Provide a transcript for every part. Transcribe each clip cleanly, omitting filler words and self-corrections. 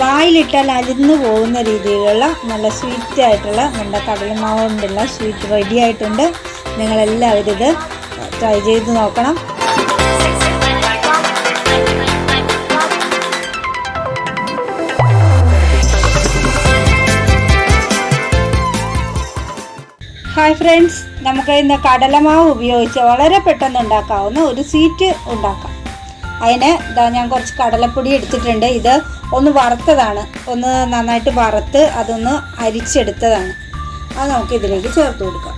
വായിലിട്ടാൽ അലിഞ്ഞു പോകുന്ന രീതിയിലുള്ള നല്ല സ്വീറ്റ് ആയിട്ടുള്ള നമ്മുടെ കടലമാവ് കൊണ്ടുള്ള സ്വീറ്റ് റെഡി ആയിട്ടുണ്ട്. നിങ്ങളെല്ലാവരും ഇത് ട്രൈ ചെയ്ത് നോക്കണം. ഹായ് ഫ്രണ്ട്സ്, നമുക്ക് ഇന്ന് കടലമാവ് ഉപയോഗിച്ച് വളരെ പെട്ടെന്ന് ഉണ്ടാക്കാവുന്ന ഒരു സ്വീറ്റ് ഉണ്ടാക്കാം. അതിന് ഞാൻ കുറച്ച് കടലപ്പൊടി എടുത്തിട്ടുണ്ട്. ഇത് ഒന്ന് വറുത്തതാണ്, ഒന്ന് നന്നായിട്ട് വറുത്ത് അതൊന്ന് അരിച്ചെടുത്തതാണ്. അത് നമുക്ക് ഇതിലേക്ക് ചേർത്ത് കൊടുക്കാം.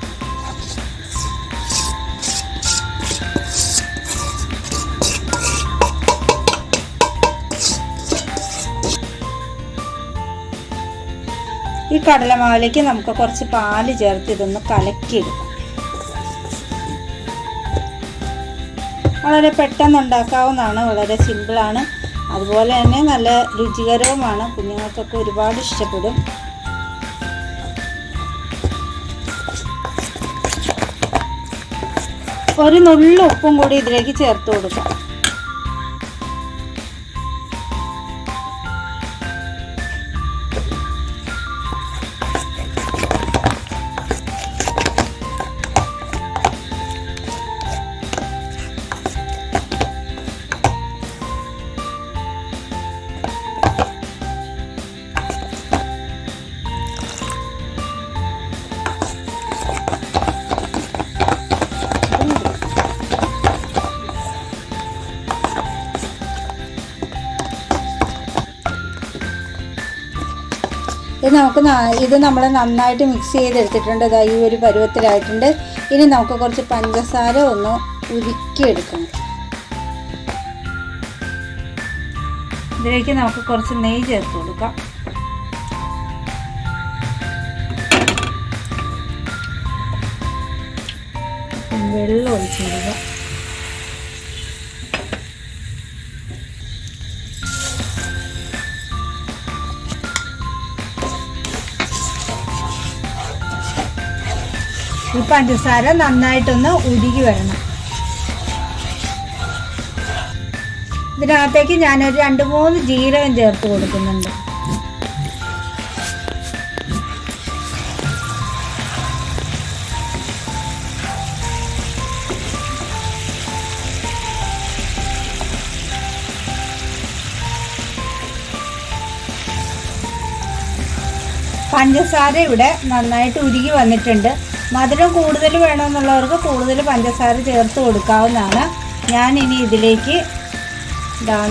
ഈ കടലമാവിലേക്ക് നമുക്ക് കുറച്ച് പാല് ചേർത്ത് ഇതൊന്ന് കലക്കിയെടുക്കാം. വളരെ പെട്ടെന്ന് ഉണ്ടാക്കാവുന്നതാണ്, വളരെ സിമ്പിളാണ്, അതുപോലെ തന്നെ നല്ല രുചികരവുമാണ്. കുഞ്ഞുങ്ങൾക്കൊക്കെ ഒരുപാട് ഇഷ്ടപ്പെടും. ഒരു നുള്ളു ഉപ്പും കൂടി ഇതിലേക്ക് ചേർത്ത് കൊടുക്കാം. ഇത് നമ്മൾ നന്നായിട്ട് മിക്സ് ചെയ്തെടുത്തിട്ടുണ്ട്. ഈ ഒരു പരുവത്തിലായിട്ടുണ്ട്. ഇനി നമുക്ക് കുറച്ച് പഞ്ചസാര ഒന്ന് ഉരുക്കിയെടുക്കണം. ഇതിലേക്ക് നമുക്ക് കുറച്ച് നെയ്യ് ചേർത്ത് കൊടുക്കാം. വെള്ളം ഒഴിച്ച് കൊടുക്കുക. ഈ പഞ്ചസാര നന്നായിട്ടൊന്ന് ഉരുകി വരണം. ഇതിനകത്തേക്ക് ഞാനൊരു 2-3 ജീരകം ചേർത്ത് കൊടുക്കുന്നുണ്ട്. പഞ്ചസാര ഇവിടെ നന്നായിട്ട് ഉരുകി വന്നിട്ടുണ്ട്. മധുരം കൂടുതൽ വേണമെന്നുള്ളവർക്ക് കൂടുതൽ പഞ്ചസാര ചേർത്ത് കൊടുക്കാവുന്നതാണ്. ഞാനിനി ഇതിലേക്ക്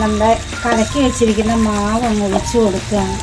നമ്മുടെ കലക്കി വെച്ചിരിക്കുന്ന മാവ് അങ്ങ് ഒഴിച്ച് കൊടുക്കുകയാണ്.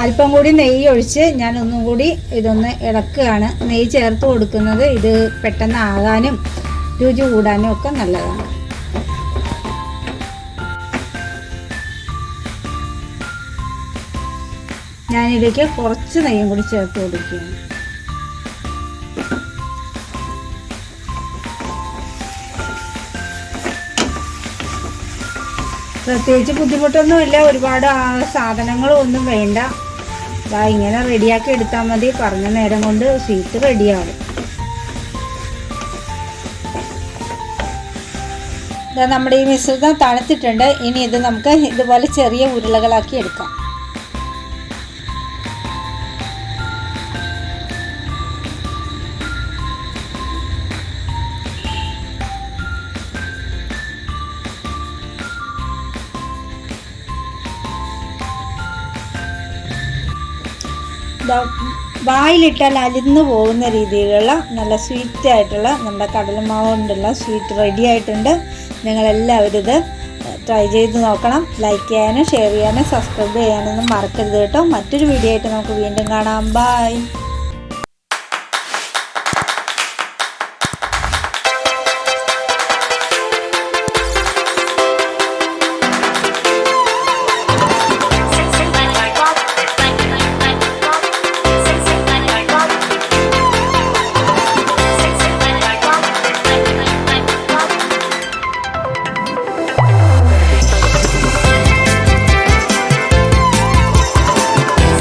അല്പം കൂടി നെയ്യ് ഒഴിച്ച് ഞാൻ ഒന്നും കൂടി ഇതൊന്ന് ഇളക്കുകയാണ്. നെയ്യ് ചേർത്ത് കൊടുക്കുന്നത് ഇത് പെട്ടെന്ന് ആകാനും രുചി കൂടാനും ഒക്കെ നല്ലതാണ്. ഞാനിതിലേക്ക് കുറച്ച് നെയ്യും കൂടി ചേർത്ത് കൊടുക്കുകയാണ്. പ്രത്യേകിച്ച് ബുദ്ധിമുട്ടൊന്നുമില്ല, ഒരുപാട് സാധനങ്ങളും ഒന്നും വേണ്ട. ഇങ്ങനെ റെഡിയാക്കി എടുത്താൽ മതി. പറഞ്ഞ നേരം കൊണ്ട് സ്വീറ്റ് റെഡിയാകും. നമ്മുടെ ഈ മിശ്രിതം തണുത്തിട്ടുണ്ട്. ഇനി ഇത് നമുക്ക് ഇതുപോലെ ചെറിയ ഉരുളകളാക്കി എടുക്കാം. വായിലിട്ടാൽ അലിന്ന് പോകുന്ന രീതിയിലുള്ള നല്ല സ്വീറ്റായിട്ടുള്ള നമ്മുടെ കടലമാവ് കൊണ്ടുള്ള സ്വീറ്റ് റെഡി ആയിട്ടുണ്ട്. നിങ്ങളെല്ലാവരും ഇത് ട്രൈ ചെയ്ത് നോക്കണം. ലൈക്ക് ചെയ്യാനും ഷെയർ ചെയ്യാനും സബ്സ്ക്രൈബ് ചെയ്യാനൊന്നും മറക്കരുത് കേട്ടോ. മറ്റൊരു വീഡിയോ ആയിട്ട് നമുക്ക് വീണ്ടും കാണാം. ബൈ.